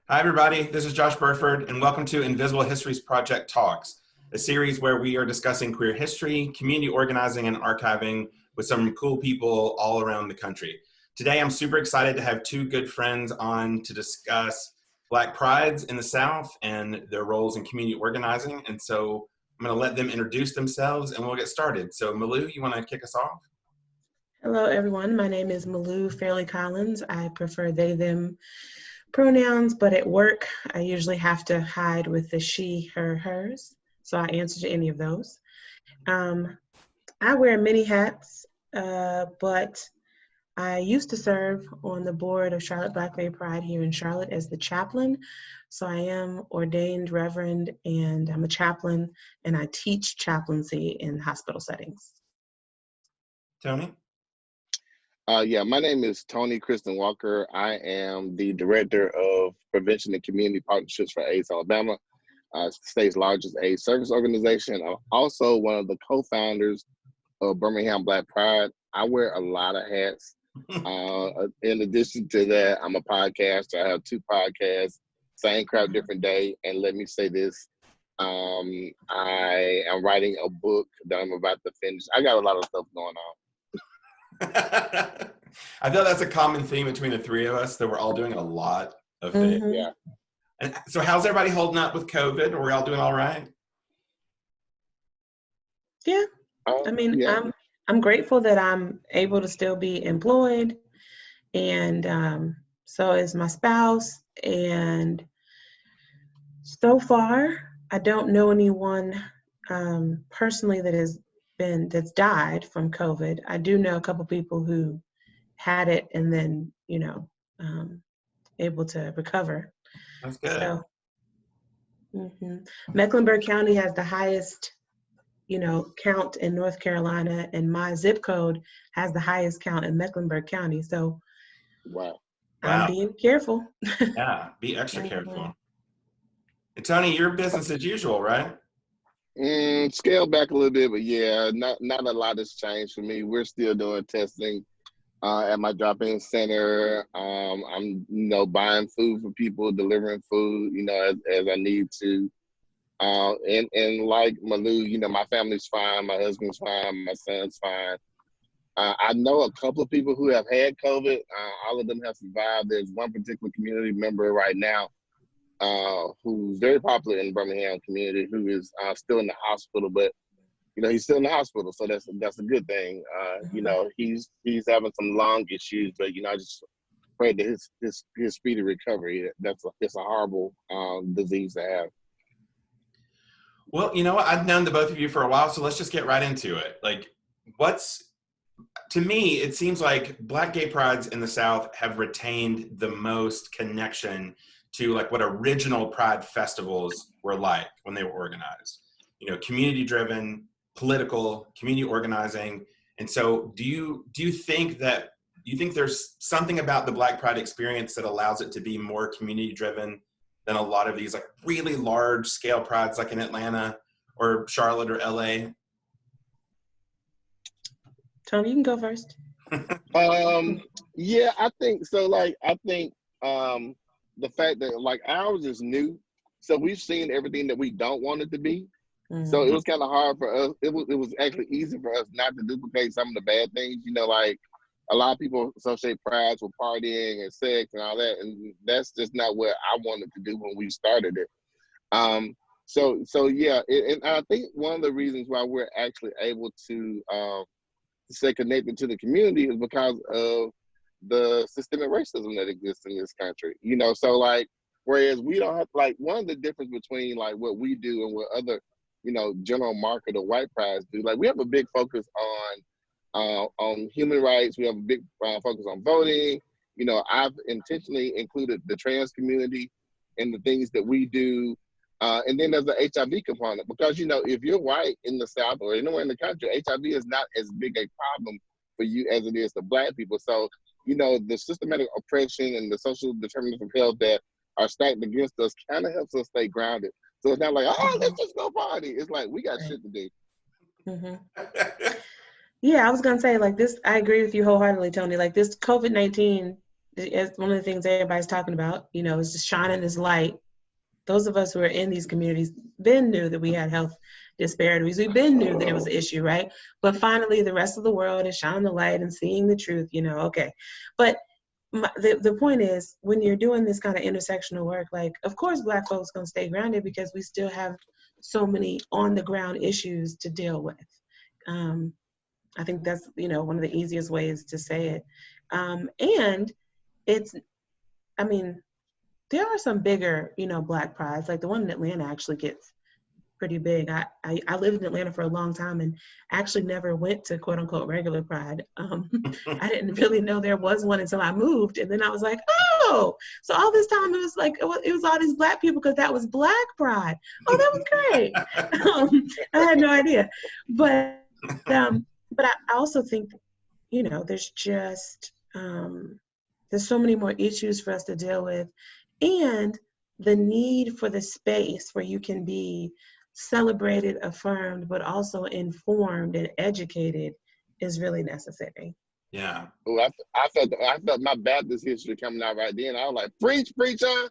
Hi, everybody. This is Josh Burford, and welcome to Invisible Histories Project Talks, a series where we are discussing queer history, community organizing, and archiving with some cool people all around the country. Today, I'm super excited to have two good friends on to discuss Black Prides in the South and their roles in community organizing. And so I'm going to let them introduce themselves, and we'll get started. So, Malu, you want to kick us off? Hello, everyone. My name is Malu Fairley-Collins. I prefer they, them pronouns, but at work, I usually have to hide with the she, her, hers. So I answer to any of those. I wear many hats, but I used to serve on the board of Charlotte Black Pride here in Charlotte as the chaplain. So I am ordained reverend, and I'm a chaplain, and I teach chaplaincy in hospital settings. Tony? My name is Tony Christon-Walker. I am the Director of Prevention and Community Partnerships for AIDS Alabama, the state's largest AIDS service organization. I'm also one of the co-founders of Birmingham Black Pride. I wear a lot of hats. In addition to that, I'm a podcaster. I have two podcasts, same crap, different day. And let me say this, I am writing a book that I'm about to finish. I got a lot of stuff going on. I feel that's a common theme between the three of us, that we're all doing a lot of things. Mm-hmm. Yeah. And so how's everybody holding up with COVID? Are we all doing all right? Yeah. I'm grateful that I'm able to still be employed, and so is my spouse. And so far, I don't know anyone personally that's died from COVID. I do know a couple people who had it and then, able to recover. That's good. So, Mecklenburg County has the highest, count in North Carolina, and my zip code has the highest count in Mecklenburg County. So, Wow. I'm being careful. Yeah, be extra careful. And Tony, you're business as usual, right? Scale back a little bit, but yeah, not a lot has changed for me. We're still doing testing at my drop-in center. I'm buying food for people, delivering food, as I need to. And like Malu, my family's fine, my husband's fine, my son's fine. I know a couple of people who have had COVID. All of them have survived. There's one particular community member right now who's very popular in the Birmingham community, who is still in the hospital, but he's still in the hospital, so that's a good thing. He's having some lung issues, but I just pray that his speedy recovery. It's a horrible disease to have. Well, you know what? I've known the both of you for a while, so let's just get right into it. To me, it seems like Black gay prides in the South have retained the most connection to what original pride festivals were like when they were organized. Community driven, political, community organizing. And so do you think there's something about the Black Pride experience that allows it to be more community driven than a lot of these really large scale prides like in Atlanta or Charlotte or LA? Tony, you can go first. Yeah, I think so. I think the fact that ours is new, so we've seen everything that we don't want it to be. Mm-hmm. So it was kind of hard for us. It was actually easy for us not to duplicate some of the bad things. A lot of people associate prides with partying and sex and all that, and that's just not what I wanted to do when we started it. So yeah, and I think one of the reasons why we're actually able to stay connected to the community is because of the systemic racism that exists in this country. So whereas we don't have one of the difference between what we do and what other general market or white prides do, we have a big focus on human rights. We have a big focus on voting. I've intentionally included the trans community in the things that we do. And then there's the HIV component, because, if you're white in the South or anywhere in the country, HIV is not as big a problem for you as it is to Black people. So, the systematic oppression and the social determinants of health that are stacked against us kind of helps us stay grounded. So it's not let's just go party. It's we got shit to do. Mm-hmm. Yeah, I was going to say this, I agree with you wholeheartedly, Tony. This COVID-19 as one of the things everybody's talking about, you know, is just shining this light. Those of us who are in these communities then knew that we had health disparities. We then knew that it was an issue, right? But finally, the rest of the world is shining the light and seeing the truth, you know, okay. But the point is, when you're doing this kind of intersectional work, like, of course, Black folks gonna stay grounded because we still have so many on the ground issues to deal with. I think that's, you know, one of the easiest ways to say it. And it's, I mean, there are some bigger, you know, Black prides, like the one in Atlanta actually gets pretty big. I lived in Atlanta for a long time and actually never went to quote unquote regular pride. I didn't really know there was one until I moved. And then I was like, oh, so all this time it was like, it was all these Black people because that was Black pride. Oh, that was great. I had no idea. But I also think, you know, there's just, there's so many more issues for us to deal with. And the need for the space where you can be celebrated, affirmed, but also informed and educated is really necessary. Yeah. Oh, I felt my Baptist history coming out right then. I was like, preach, preacher.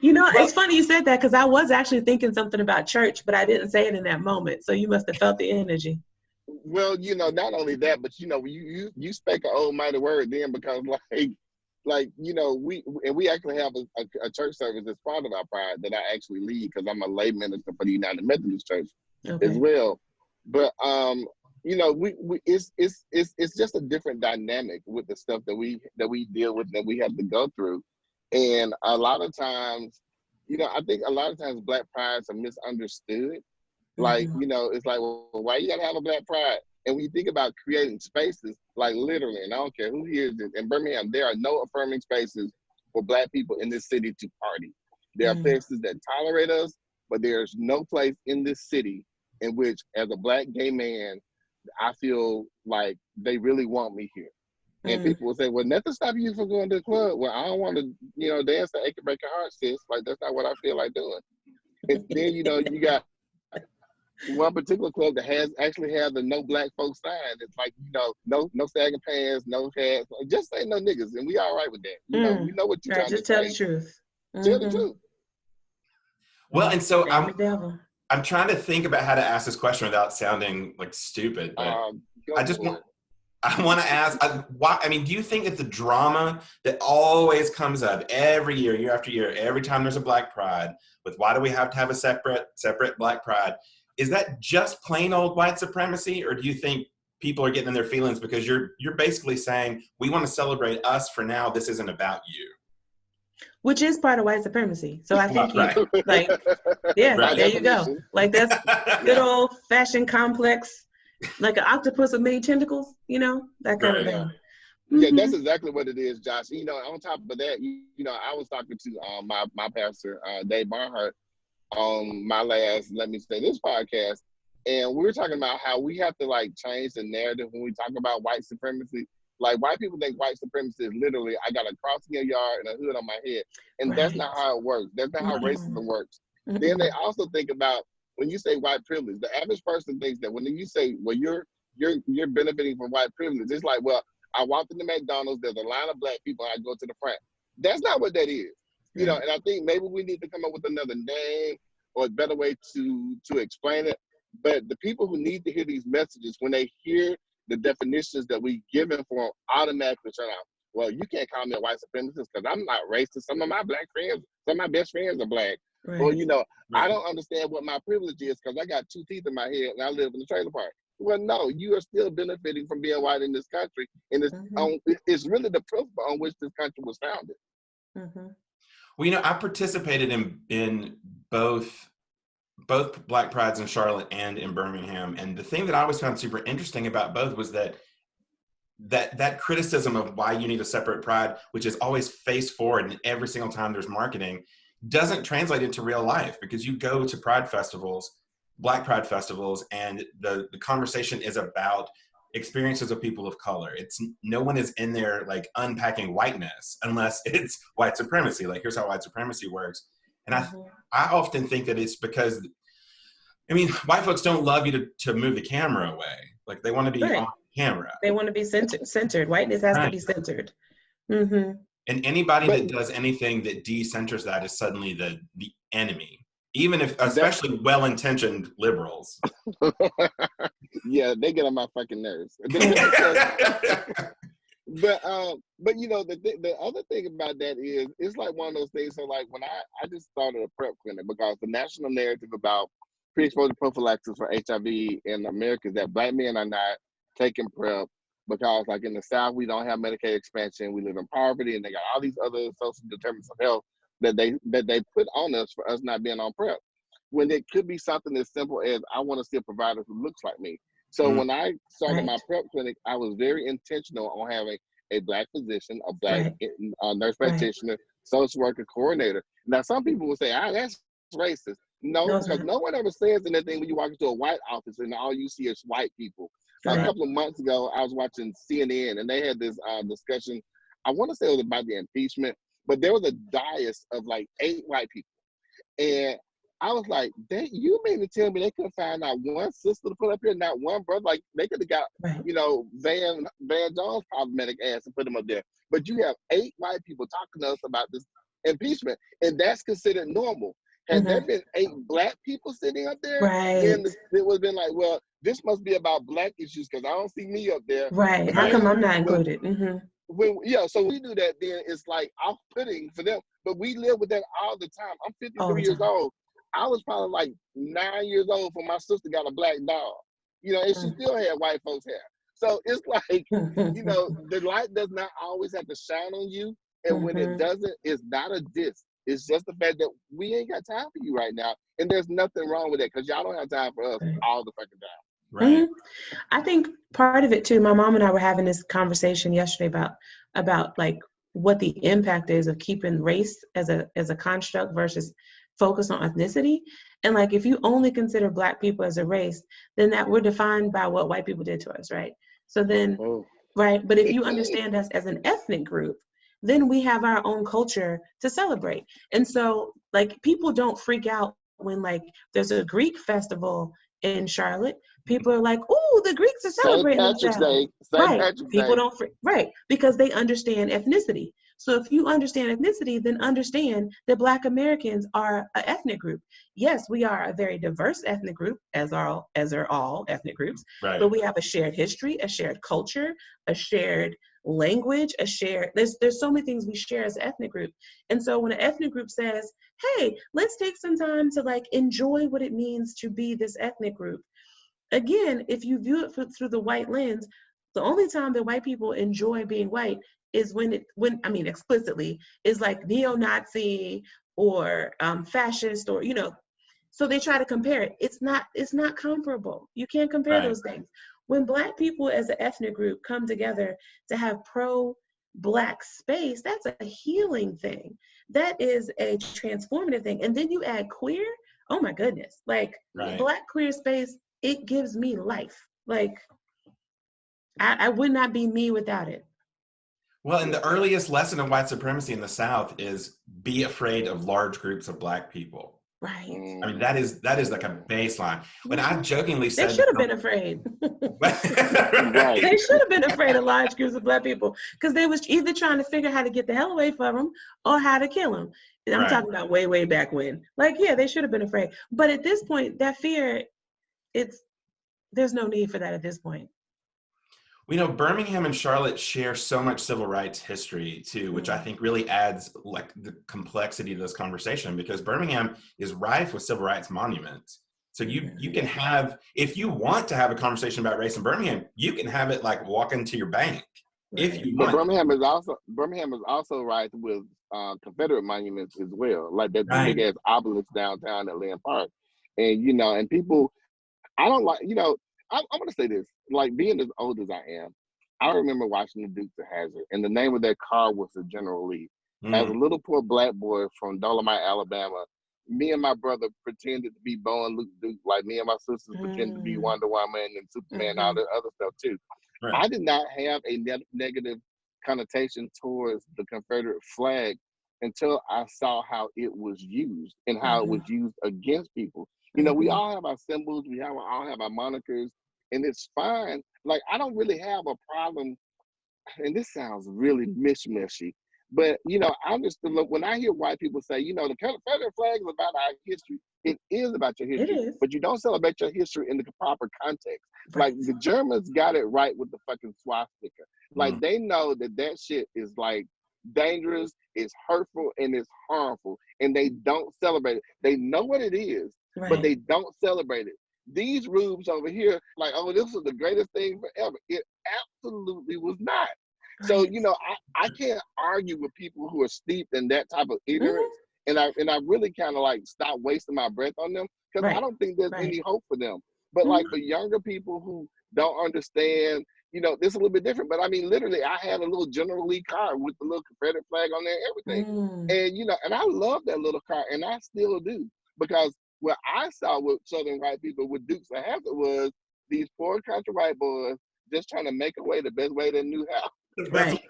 You know, it's funny you said that because I was actually thinking something about church, but I didn't say it in that moment. So you must have felt the energy. Well, you know, not only that, but you know, you spake an almighty word then, because like you know, we actually have a church service as part of our pride that I actually lead because I'm a lay minister for the United Methodist Church as well. But you know, it's just a different dynamic with the stuff that we deal with, that we have to go through. And a lot of times, you know, I think a lot of times Black prides are misunderstood. Like, you know, it's like, well, why you gotta have a Black pride? And when you think about creating spaces, like literally, and I don't care who hears it, in Birmingham, there are no affirming spaces for Black people in this city to party. There are places that tolerate us, but there's no place in this city in which, as a Black gay man, I feel like they really want me here. And people will say, well, nothing stops you from going to the club. Well, I don't want to, you know, dance to Achy Break Your Heart, sis. Like, that's not what I feel like doing. And then, you know, you got one particular club that actually has the no Black folks sign. It's like, you know, no sagging pants, no hats. Just say no niggas, and we all right with that. You know, we know what you're trying to say. Just tell the truth. Tell the truth. Well, and so I'm trying to think about how to ask this question without sounding like stupid, but I want to ask, why? I mean, do you think that the drama that always comes up every year, year after year, every time there's a Black pride, with why do we have to have a separate Black pride, is that just plain old white supremacy, or do you think people are getting in their feelings because you're basically saying we want to celebrate us for now? This isn't about you. Which is part of white supremacy. So I think there you go. Like that's good old fashioned complex. Like an octopus with many tentacles, you know, that kind of thing. Yeah, that's exactly what it is, Josh. You know, on top of that, you know, I was talking to my pastor, Dave Barnhart, on my last Let Me Say This podcast, and we were talking about how we have to like change the narrative when we talk about white supremacy. Like, white people think white supremacy is literally, I got a cross in your yard and a hood on my head, and that's not how it works. That's not how racism works. Then they also think about, when you say white privilege, the average person thinks that when you say, well, you're benefiting from white privilege, it's like, well, I walked into McDonald's, there's a line of Black people, I go to the front. That's not what that is. You know, and I think maybe we need to come up with another name or a better way to explain it. But the people who need to hear these messages, when they hear the definitions that we given for them, automatically turn out, well, you can't call me a white supremacist because I'm not racist. Some of my Black friends, some of my best friends are Black. Right. Or, you know, I don't understand what my privilege is because I got 2 teeth in my head and I live in the trailer park. Well, no, you are still benefiting from being white in this country. And it's really the principle on which this country was founded. Well, you know, I participated in both Black prides in Charlotte and in Birmingham. And the thing that I always found super interesting about both was that criticism of why you need a separate pride, which is always face forward and every single time there's marketing, doesn't translate into real life, because you go to pride festivals, Black pride festivals, and the conversation is about experiences of people of color. It's no one is in there like unpacking whiteness unless it's white supremacy. Like, here's how white supremacy works. And I often think that it's because, I mean, white folks don't love you to move the camera away. Like, they want to be on camera. They want to be centered. Whiteness has to be centered. Mm-hmm. And anybody that does anything that decenters that is suddenly the enemy, even if, especially well-intentioned liberals. Yeah, they get on my fucking nerves. But you know, the other thing about that is, it's like one of those things. So like when I just started a PrEP clinic, because the national narrative about pre-exposure prophylaxis for HIV in America is that Black men are not taking PrEP because, like in the South, we don't have Medicaid expansion, we live in poverty, and they got all these other social determinants of health that they put on us for us not being on PrEP. When it could be something as simple as, I want to see a provider who looks like me. So when I started my PrEP clinic, I was very intentional on having a Black physician, a Black nurse practitioner, social worker, coordinator. Now, some people will say, that's racist. No, because no one ever says anything when you walk into a white office and all you see is white people. A couple of months ago, I was watching CNN and they had this discussion. I want to say it was about the impeachment, but there was a dais of like 8 white people. And I was like, you mean to tell me they couldn't find not one sister to put up here, not one brother? Like, they could have got, you know, Van Jones' problematic ass and put him up there. But you have 8 white people talking to us about this impeachment, and that's considered normal. Had there been 8 Black people sitting up there, then it would have been like, well, this must be about Black issues because I don't see me up there. Right. How come I'm not included? So we do that, then it's like off-putting for them. But we live with that all the time. I'm 53 years old. I was probably like 9 years old when my sister got a Black dog, you know, and she still had white folks' hair. So it's like, you know, the light does not always have to shine on you. And when it doesn't, it's not a diss. It's just the fact that we ain't got time for you right now. And there's nothing wrong with that because y'all don't have time for us all the fucking time. Right. I think part of it too, my mom and I were having this conversation yesterday about like what the impact is of keeping race as a construct versus focus on ethnicity. And like, if you only consider Black people as a race, then that we're defined by what white people did to us, right? So then, right. But if you understand us as an ethnic group, then we have our own culture to celebrate. And so like, people don't freak out when like there's a Greek festival in Charlotte. People are like, "Ooh, the Greeks are celebrating themselves." People don't because they understand ethnicity. So if you understand ethnicity, then understand that Black Americans are an ethnic group. Yes, we are a very diverse ethnic group, as are all ethnic groups. Right. But we have a shared history, a shared culture, a shared language, there's so many things we share as an ethnic group. And so when an ethnic group says, hey, let's take some time to like enjoy what it means to be this ethnic group. Again, if you view it through the white lens, the only time that white people enjoy being white is when explicitly is like neo-Nazi or fascist, or, you know, so they try to compare it. It's not comparable. You can't compare those things. When Black people as an ethnic group come together to have pro-Black space, that's a healing thing. That is a transformative thing. And then you add queer, oh my goodness. Like Black queer space, it gives me life. Like I would not be me without it. Well, and the earliest lesson of white supremacy in the South is be afraid of large groups of Black people. Right. I mean, that is like a baseline. When I jokingly said they should have been afraid. Right. They should have been afraid of large groups of Black people because they was either trying to figure out how to get the hell away from them or how to kill them. And I'm talking about way, way back when. Like, yeah, they should have been afraid. But at this point, that fear, there's no need for that at this point. We know Birmingham and Charlotte share so much civil rights history too, which I think really adds like the complexity to this conversation, because Birmingham is rife with civil rights monuments. So you can have, if you want to have a conversation about race in Birmingham, you can have it like walking to your bank. If you want. But Birmingham is also rife with Confederate monuments as well, like that big ass obelisk downtown at Lynn Park. And you know, and people, I don't like, you know, I'm going to say this, like being as old as I am, I remember watching the Dukes of Hazzard, and the name of that car was the General Lee. As a little poor Black boy from Dolomite, Alabama, me and my brother pretended to be Bo and Luke Duke, like me and my sisters pretended to be Wonder Woman and Superman and all that other stuff too. I did not have a negative connotation towards the Confederate flag until I saw how it was used and how it was used against people. You know, we all have our symbols, we all have our monikers, and it's fine like, I don't really have a problem, and this sounds really mishmashy, but, you know, I understand, look, when I hear white people say, you know, the Confederate flag is about our history, it is about your It history, is. but you don't celebrate your history in the proper context. Right. Like, the Germans got it right with the fucking swastika. Like, Mm. they know that that shit is, like, dangerous, it's hurtful, and it's harmful, and they don't celebrate it. They know what it is, but Right. they don't celebrate it. These rubes over here, like, oh, this was the greatest thing forever. It absolutely was not. So, Right. you know, I can't argue with people who are steeped in that type of Mhm. ignorance. And I really kind of like stop wasting my breath on them, because I Right. don't think there's Right. any hope for them. But Mhm. like for younger people who don't understand, you know, this is a little bit different. But I mean, literally, I had a little General Lee car with the little Confederate flag on there and everything. Mm. And, you know, and I love that little car, and I still do. Because what I saw with Southern white people with Dukes of Hazzard was these poor country white boys just trying to make a way the best way they knew how. Right.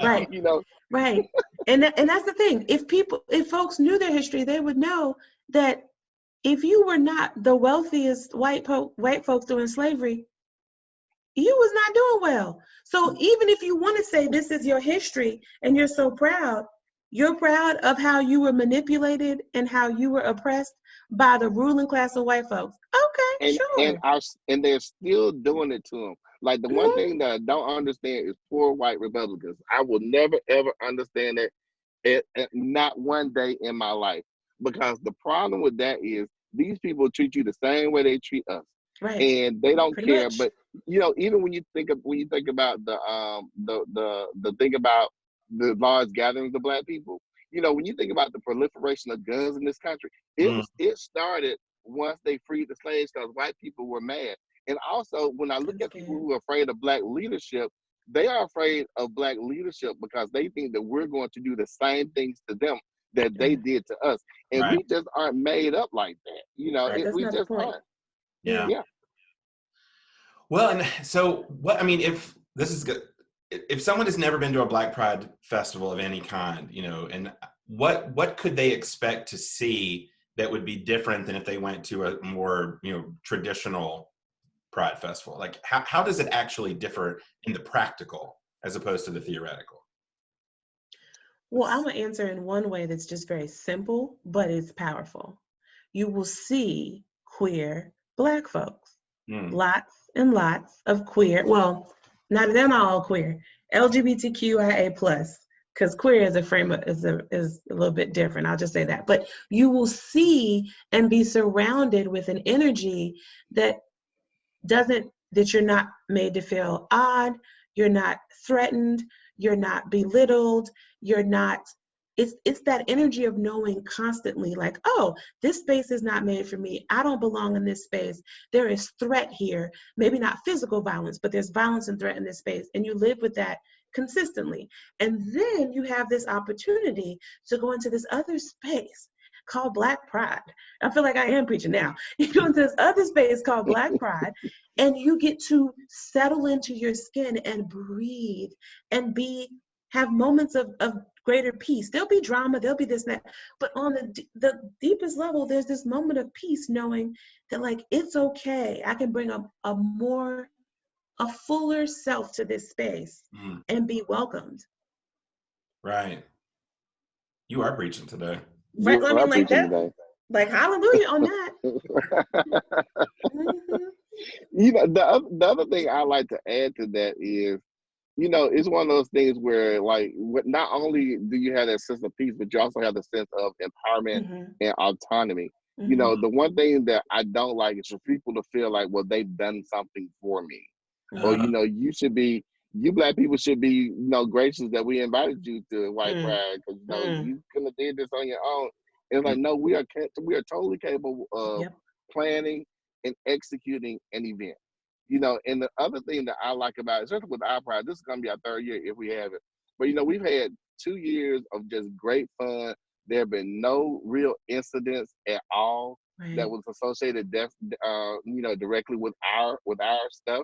Right. You know, Right. And that's the thing. If folks knew their history, they would know that if you were not the wealthiest white folks during slavery, you was not doing well. So even if you want to say this is your history and you're so proud, you're proud of how you were manipulated and how you were oppressed by the ruling class of white folks. Okay, sure. and they're still doing it to them. Like, the one Mhm. thing that I don't understand is poor white Republicans. I will never ever understand it, not one day in my life, because the problem with that is these people treat you the same way they treat us, Right. and they don't Pretty care. much. But you know, even when you think about the thing about the large gatherings of Black people, you know, when you think about the proliferation of guns in this country, Mm. it started once they freed the slaves, because white people were mad. And also, when I look I'm at people scared. who are afraid of Black leadership, they are afraid of Black leadership because they think that we're going to do the same things to them that they did to us. And Right. we just aren't made up like that. You know, Right. That's we not the just point. aren't. Yeah. Yeah. Well, and so what, I mean, if this is good, if someone has never been to a Black Pride festival of any kind, you know, and what could they expect to see that would be different than if they went to a more, you know, traditional Pride festival? Like, how does it actually differ in the practical as opposed to the theoretical? Well, I'm going to answer in one way that's just very simple, but it's powerful. You will see queer Black folks. Mm. Lots and lots of queer, well, they're not all queer, LGBTQIA+, because queer as a frame is a little bit different. I'll just say that. But you will see and be surrounded with an energy that you're not made to feel odd, you're not threatened, you're not belittled, you're not, it's that energy of knowing constantly, like, oh, this space is not made for me. I don't belong in this space. There is threat here. Maybe not physical violence, but there's violence and threat in this space. And you live with that consistently. And then you have this opportunity to go into this other space called Black Pride. I feel like I am preaching now. You go into this other space called Black Pride, and you get to settle into your skin and breathe and have moments of greater peace. There'll be drama, there'll be this and that, but on the deepest level, there's this moment of peace, knowing that, like, it's okay. I can bring a fuller self to this space and be welcomed. Right. You are preaching today. Right. You I mean, like that. today. Like, hallelujah on that. Mm-hmm. You know, the other thing I like to add to that is, you know, it's one of those things where, like, not only do you have that sense of peace, but you also have the sense of empowerment and autonomy. You know, the one thing that I don't like is for people to feel like, well, they've done something for me. Or, you know, you Black people should be, you know, gracious that we invited you to White Pride, because, you know, you couldn't have did this on your own. And it's like, no, we are totally capable of planning and executing an event. You know, and the other thing that I like about it, especially with our Pride, this is going to be our third year if we have it. But, you know, we've had 2 years of just great fun. There have been no real incidents at all that was associated, you know, directly with our stuff.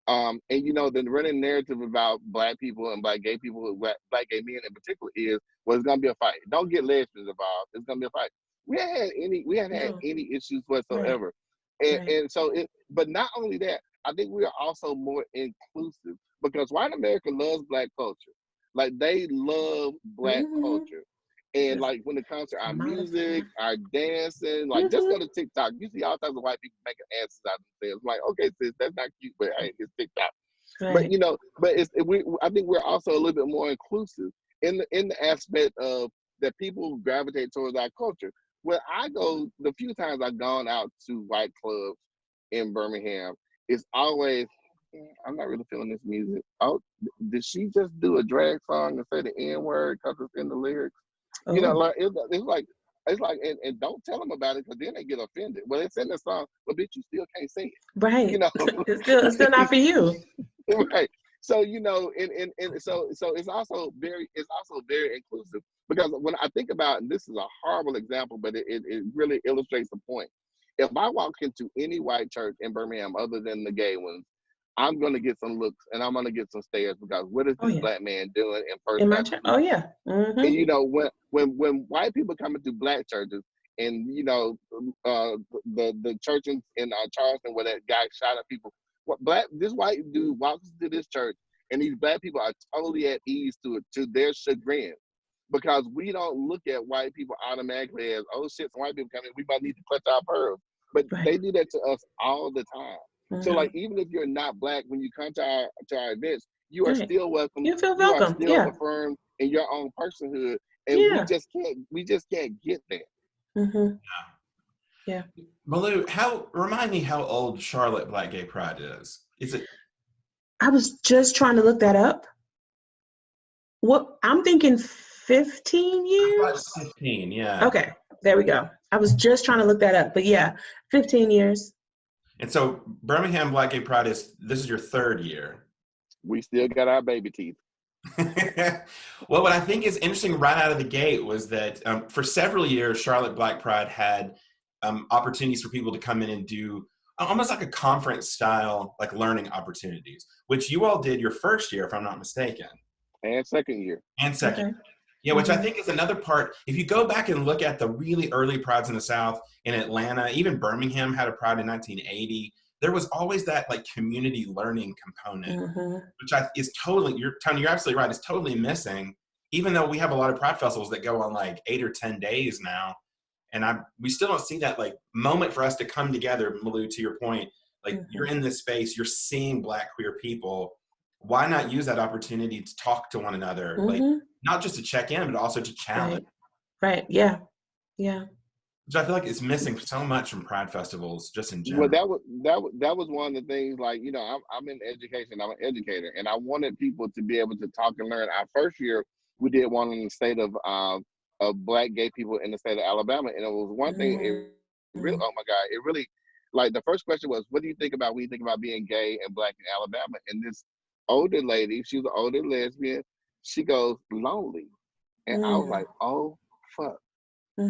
And, you know, the running narrative about Black people and Black gay people, Black gay men in particular, is, well, it's going to be a fight. Don't get lesbians involved. It's going to be a fight. We haven't had any issues whatsoever. And so but not only that, I think we are also more inclusive because white America loves Black culture. Like they love Black culture. And like when it comes to our music, our dancing, like just go to TikTok. You see all types of white people making asses out of themselves. Like, okay, sis, that's not cute, but hey, it's TikTok. Right. But you know, but I think we're also a little bit more inclusive in the aspect of that people gravitate towards our culture. When I go, the few times I've gone out to white clubs in Birmingham, it's always, I'm not really feeling this music. Oh, did she just do a drag song and say the N word because it's in the lyrics? You know, like it's like, and don't tell them about it because then they get offended. Well, it's in the song, but bitch, you still can't sing it. Right. You know, it's still not for you. Right. So you know, and so it's also very inclusive because when I think about, and this is a horrible example, but it really illustrates the point. If I walk into any white church in Birmingham other than the gay ones, I'm gonna get some looks and I'm gonna get some stares because what is this Black man doing in First Baptist? Oh yeah. Mm-hmm. And you know, when white people come into Black churches, and you know, the church in Charleston where that guy shot at people, this white dude walks into this church, and these Black people are totally at ease to their chagrin, because we don't look at white people automatically as, oh shit, some white people come in, we might need to clutch our pearls, but they do that to us all the time. So like, even if you're not Black, when you come to our events, you are still welcome. You feel welcome. You are still affirmed in your own personhood, and we just can't get there. Mm-hmm. Yeah. Malu, remind me how old Charlotte Black Gay Pride is. Is it? I was just trying to look that up. What I'm thinking, 15 years. 15, yeah. Okay, there we go. I was just trying to look that up, but yeah, 15 years. And so Birmingham Black Gay Pride this is your third year. We still got our baby teeth. Well, what I think is interesting right out of the gate was that for several years, Charlotte Black Pride had opportunities for people to come in and do almost like a conference style, like learning opportunities, which you all did your first year, if I'm not mistaken. And second year. Okay. Yeah, which I think is another part. If you go back and look at the really early prides in the South, in Atlanta, even Birmingham had a pride in 1980. There was always that like community learning component, which is totally, Tony, you're absolutely right. It's totally missing, even though we have a lot of pride festivals that go on like 8 or 10 days now. And we still don't see that like moment for us to come together, Malu, to your point, like you're in this space, you're seeing Black queer people. Why not use that opportunity to talk to one another? Like not just to check in, but also to challenge. Right. Yeah. Yeah. Which I feel like is missing so much from pride festivals, just in general. Well, that was one of the things. Like, you know, I'm in education. I'm an educator, and I wanted people to be able to talk and learn. Our first year, we did one in the state of Black gay people in the state of Alabama, and it was one thing. It really, oh my God, it really, like the first question was, what do you think about when you think about being gay and Black in Alabama? And this older lady, she was an older lesbian. She goes, lonely, and I was like, oh fuck.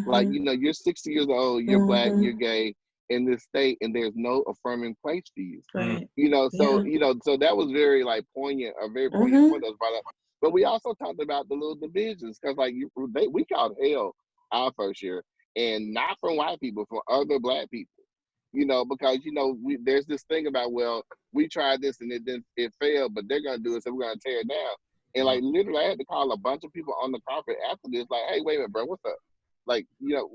Like, you know, you're 60 years old, you're Black, you're gay in this state, and there's no affirming place for you. Right. You know, so you know, so that was very like poignant, a very poignant point that was brought up. But we also talked about the little divisions, because like we called hell our first year, and not from white people, from other Black people. You know, because you know there's this thing about, well, we tried this and it failed, but they're gonna do it, so we're gonna tear it down. And like literally, I had to call a bunch of people on the carpet after this, like, hey, wait a minute, bro, what's up? Like, you know,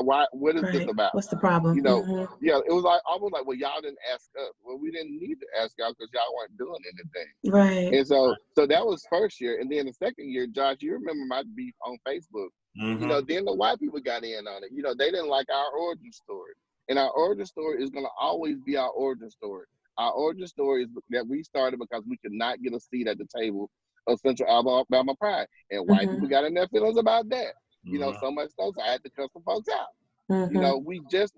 why what is this about? What's the problem? You know, yeah, it was like almost like, well, y'all didn't ask us. Well, we didn't need to ask y'all because y'all weren't doing anything. Right. And so that was first year. And then the second year, Josh, you remember my beef on Facebook. You know, then the white people got in on it. You know, they didn't like our origin story. And our origin story is going to always be our origin story. Our origin story is that we started because we could not get a seat at the table of Central Alabama Pride. And white people got in their feelings about that. You know, so much so I had to cut some folks out. You know, we just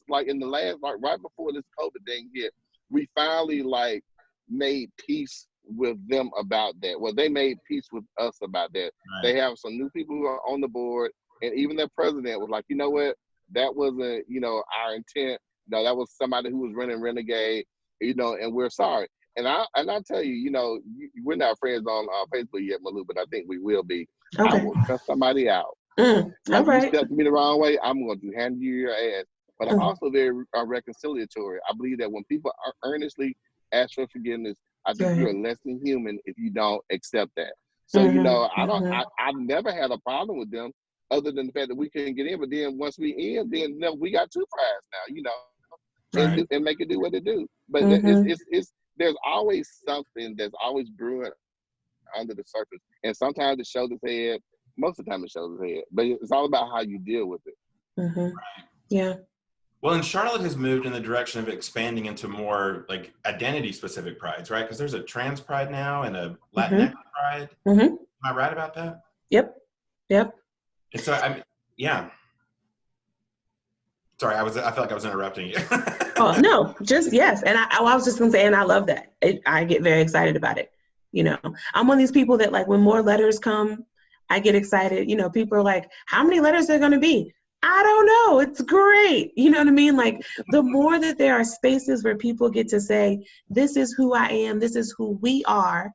like in the last, like right before this COVID thing hit, we finally like made peace with them about that. Well, they made peace with us about that. Right. They have some new people who are on the board, and even their president was like, you know what, that wasn't, you know, our intent. No, that was somebody who was running renegade, you know, and we're sorry. And I tell you, you know, we're not friends on Facebook yet, Malu, but I think we will be. Okay. I will cut somebody out. Like, you step me the wrong way, I'm going to hand you your ass. But I'm also very reconciliatory. I believe that when people earnestly ask for forgiveness. I think Right. you're less than human if you don't accept that. So, you know, I've never had a problem with them other than the fact that we couldn't get in. But then once we in, then we got two prides now, you know, and make it do what it do. But it's there's always something that's always brewing under the surface. And sometimes it shows its head. Most of the time it shows its head. But it's all about how you deal with it. Right. Yeah. Well, and Charlotte has moved in the direction of expanding into more like identity-specific prides, right? Because there's a trans pride now and a Latinx pride. Am I right about that? Yep. Yep. And so, yeah. Sorry, I felt like I was interrupting you. Oh, no, just yes. And I was just going to say, and I love that. I get very excited about it. You know, I'm one of these people that like when more letters come, I get excited. You know, people are like, how many letters are going to be? I don't know. It's great. You know what I mean? Like the more that there are spaces where people get to say, this is who I am, this is who we are.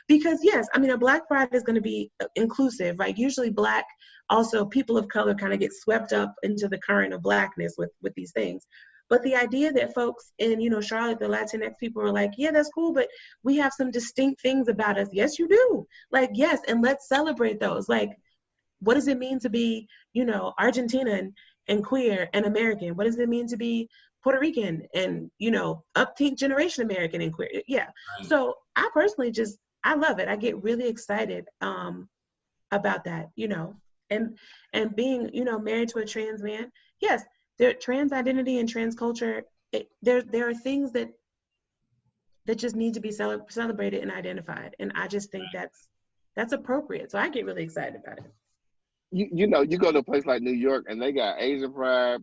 Because yes, I mean, a Black pride is going to be inclusive, right? Usually Black, also people of color kind of get swept up into the current of Blackness with these things. But the idea that folks in, you know, Charlotte, the Latinx people are like, yeah, that's cool, but we have some distinct things about us. Yes, you do. Like, yes, and let's celebrate those. Like, what does it mean to be, you know, Argentinian and queer and American? What does it mean to be Puerto Rican and, you know, 18th generation American and queer? Yeah. Right. So I personally I love it. I get really excited about that, you know, and being, you know, married to a trans man. Yes, there trans identity and trans culture. There are things that just need to be celebrated and identified. And I just think that's appropriate. So I get really excited about it. You know, you go to a place like New York and they got Asian pride,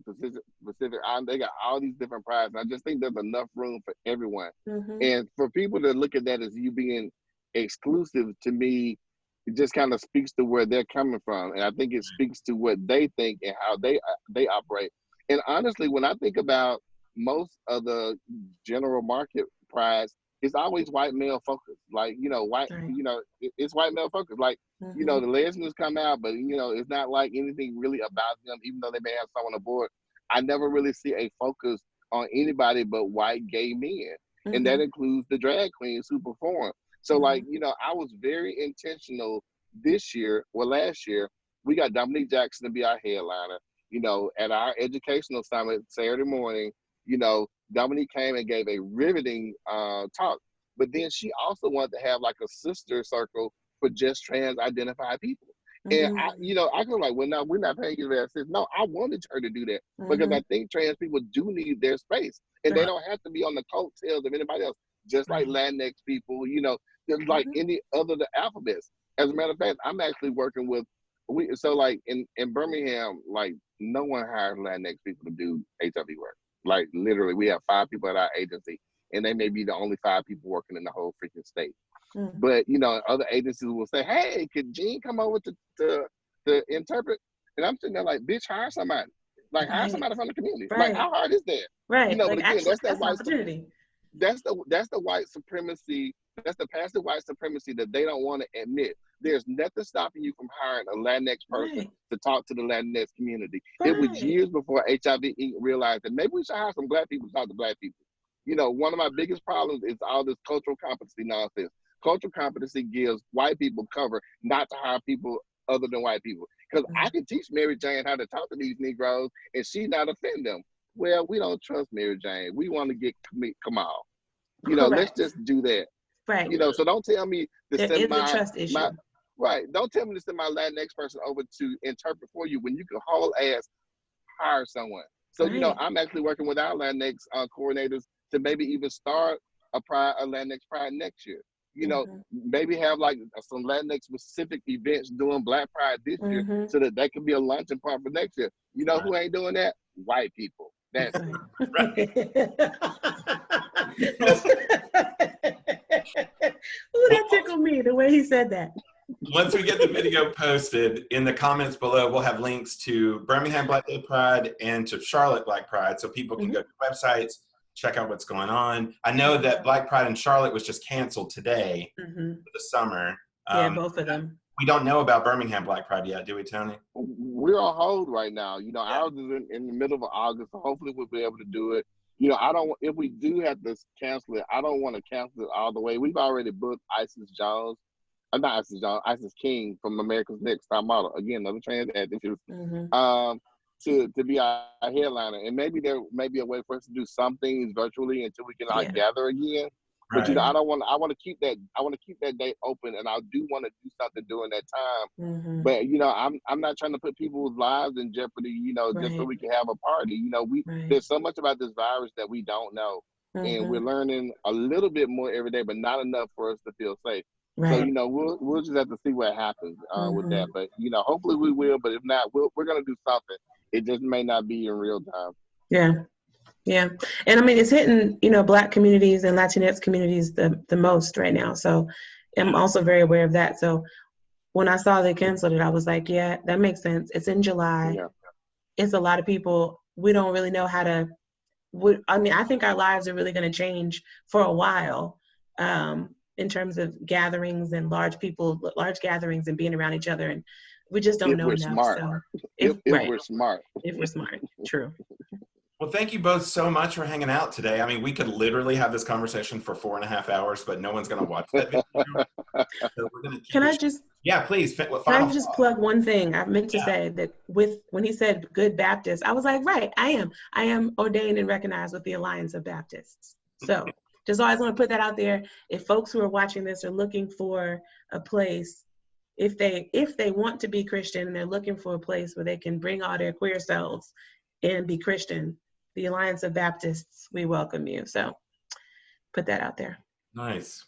Pacific Island, they got all these different prides. And I just think there's enough room for everyone. And for people to look at that as you being exclusive, to me, it just kind of speaks to where they're coming from. And I think it speaks to what they think and how they operate. And honestly, when I think about most of the general market prides, it's always white male focused. Like, you know, you know, it's white male focused. Like, you know, the lesbians come out, but, you know, it's not like anything really about them, even though they may have someone aboard. I never really see a focus on anybody but white gay men. And that includes the drag queens who perform. So, like, you know, I was very intentional this year, last year, we got Dominique Jackson to be our headliner. You know, at our educational summit Saturday morning, you know, Dominique came and gave a riveting talk, but then she also wanted to have like a sister circle for just trans identified people. And I, you know, I go like, well, no, we're not paying you that. No, I wanted her to do that because I think trans people do need their space, and they don't have to be on the coattails of anybody else. Just like Latinx people, you know, just like any other the alphabets. As a matter of fact, I'm actually working with so like in Birmingham, like no one hires Latinx people to do HIV work. Like literally, we have 5 people at our agency, and they may be the only 5 people working in the whole freaking state. But you know, other agencies will say, "Hey, could Gene come over to interpret?" And I'm sitting there like, "Bitch, hire somebody. Like hire somebody from the community. Like how hard is that?" Right. You know, like, but again, actually, that's that white opportunity. That's the white supremacy. That's the passive white supremacy that they don't want to admit. There's nothing stopping you from hiring a Latinx person to talk to the Latinx community. It was years before HIV Inc. realized that maybe we should hire some Black people to talk to Black people. You know, one of my biggest problems is all this cultural competency nonsense. Cultural competency gives white people cover not to hire people other than white people. Because I can teach Mary Jane how to talk to these Negroes and she not offend them. Well, we don't trust Mary Jane. We want to get Kamal. You know, let's just do that. Right. You know, so don't tell me to there send is a trust issue. Don't tell me to send my Latinx person over to interpret for you when you can whole ass hire someone. So, you know, I'm actually working with our Latinx coordinators to maybe even start a Latinx Pride next year. You know, maybe have like some Latinx specific events doing Black Pride this year so that that could be a launching point for next year. You know who ain't doing that? White people. That's it. Ooh, that tickled me, the way he said that. Once we get the video posted, in the comments below, we'll have links to Birmingham Black Pride and to Charlotte Black Pride, so people can go to websites, check out what's going on. I know that Black Pride in Charlotte was just canceled today for the summer. Yeah, both of them. We don't know about Birmingham Black Pride yet, do we, Tony? We're on hold right now. You know, ours is in the middle of August, so hopefully we'll be able to do it. you know, I don't. If we do have to cancel it, I don't want to cancel it all the way. We've already booked Isis Jones. Not Isis Jones, Isis King from America's Next Top Model. Again, another trans activist. To be our headliner, and maybe there may be a way for us to do some things virtually until we can like gather again. But you know, I want to keep that date open, and I do want to do something during that time. But you know, I'm not trying to put people's lives in jeopardy, you know, just so we can have a party. You know, there's so much about this virus that we don't know, and we're learning a little bit more every day, but not enough for us to feel safe. So you know, we'll just have to see what happens with that. But you know, hopefully we will. But if not, we're gonna do something. It just may not be in real time. Yeah. And I mean, it's hitting, you know, Black communities and Latinx communities the most right now. So I'm also very aware of that. So when I saw they canceled it, I was like, yeah, that makes sense. It's in July. It's a lot of people. We don't really know how to, I mean, I think our lives are really going to change for a while in terms of gatherings and large gatherings and being around each other. And we just don't know enough. Smart. So if we're smart. If we're smart. True. Well, thank you both so much for hanging out today. I mean, we could literally have this conversation for 4.5 hours, but no one's going to watch that video. So we're going to Can I just... Yeah, please. Can I just plug one thing? I meant to say that when he said good Baptist, I was like, right, I am ordained and recognized with the Alliance of Baptists. So just always want to put that out there. If folks who are watching this are looking for a place, if they want to be Christian and they're looking for a place where they can bring all their queer selves and be Christian, the Alliance of Baptists, we welcome you. So put that out there. Nice.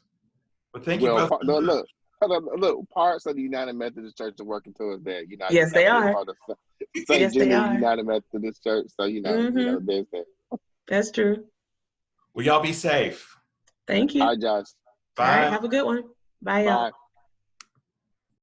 Well, thank you both. Look, parts of the United Methodist Church are working towards that. You know, yes, they are. St. Jude United Methodist Church. So you know, there's that. That's true. Well, y'all be safe. Thank you. All right, Josh. Bye. All right, have a good one. Bye, y'all. Bye.